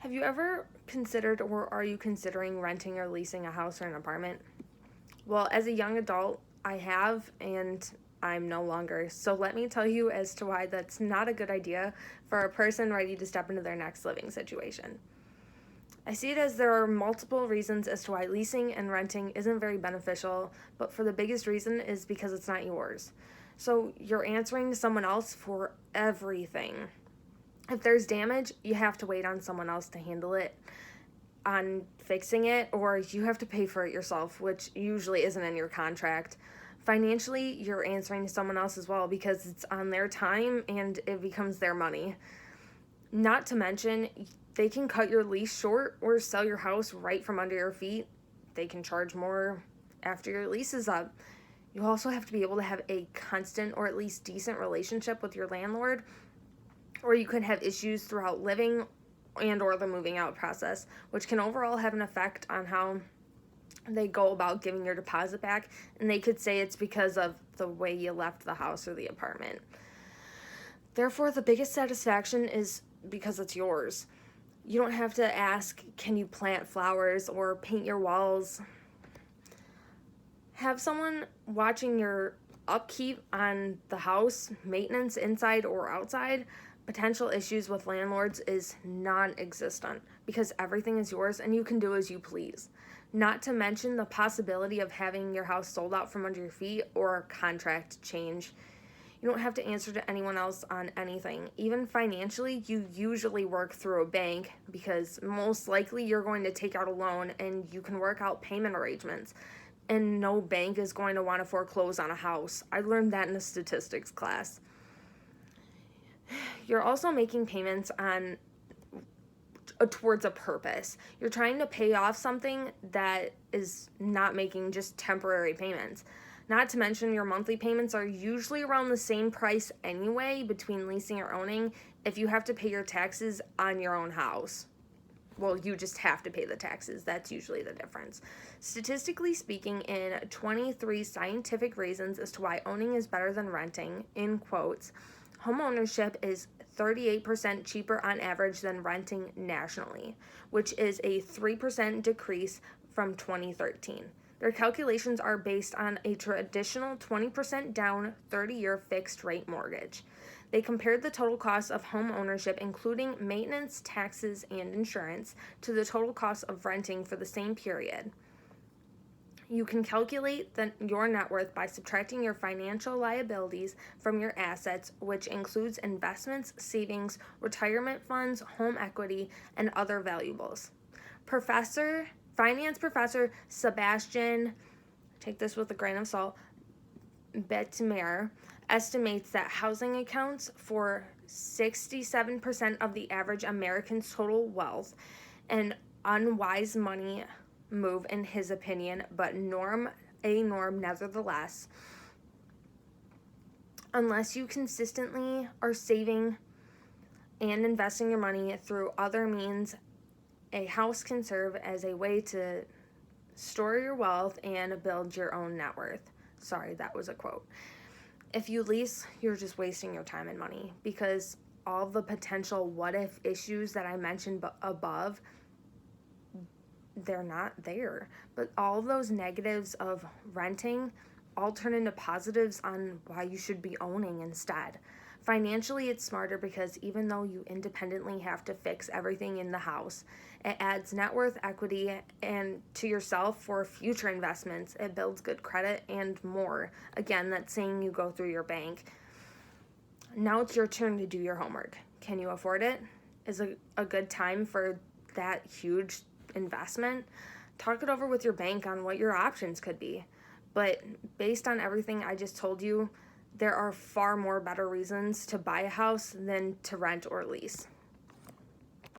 Have you ever considered or are you considering renting or leasing a house or an apartment? Well, as a young adult, I have and I'm no longer. So let me tell you as to why that's not a good idea for a person ready to step into their next living situation. I see it as there are multiple reasons as to why leasing and renting isn't very beneficial, but for the biggest reason is because it's not yours. So you're answering to someone else for everything. If there's damage, you have to wait on someone else to handle it, on fixing it, or you have to pay for it yourself, which usually isn't in your contract. Financially, you're answering to someone else as well because it's on their time and it becomes their money. Not to mention, they can cut your lease short or sell your house right from under your feet. They can charge more after your lease is up. You also have to be able to have a constant or at least decent relationship with your landlord, or you could have issues throughout living and or the moving out process, which can overall have an effect on how they go about giving your deposit back, and they could say it's because of the way you left the house or the apartment. Therefore, the biggest satisfaction is because it's yours. You don't have to ask, can you plant flowers or paint your walls? Have someone watching your upkeep on the house, maintenance inside or outside. Potential issues with landlords is non-existent because everything is yours and you can do as you please. Not to mention the possibility of having your house sold out from under your feet or a contract change. You don't have to answer to anyone else on anything. Even financially, you usually work through a bank because most likely you're going to take out a loan and you can work out payment arrangements. And no bank is going to want to foreclose on a house. I learned that in a statistics class. You're also making payments on towards a purpose. You're trying to pay off something that is not making just temporary payments. Not to mention your monthly payments are usually around the same price anyway between leasing or owning if you have to pay your taxes on your own house. Well, you just have to pay the taxes. That's usually the difference. Statistically speaking, in 23 scientific reasons as to why owning is better than renting, in quotes, home ownership is 38% cheaper on average than renting nationally, which is a 3% decrease from 2013. Their calculations are based on a traditional 20% down 30-year fixed rate mortgage. They compared the total cost of home ownership, including maintenance, taxes, and insurance, to the total cost of renting for the same period. You can calculate your net worth by subtracting your financial liabilities from your assets, which includes investments, savings, retirement funds, home equity, and other valuables. Finance professor Sebastian, take this with a grain of salt, Bettimer, estimates that housing accounts for 67% of the average American's total wealth, an unwise money move in his opinion, but a norm nevertheless. Unless you consistently are saving and investing your money through other means, a house can serve as a way to store your wealth and build your own net worth. Sorry, that was a quote. If you lease, you're just wasting your time and money because all the potential what-if issues that I mentioned above, they're not there. But all those negatives of renting all turn into positives on why you should be owning instead. Financially, it's smarter because even though you independently have to fix everything in the house, it adds net worth, equity, and to yourself for future investments. It builds good credit and more. Again, that's saying you go through your bank. Now it's your turn to do your homework. Can you afford it? Is a good time for that huge investment? Talk it over with your bank on what your options could be. But based on everything I just told you, there are far more better reasons to buy a house than to rent or lease.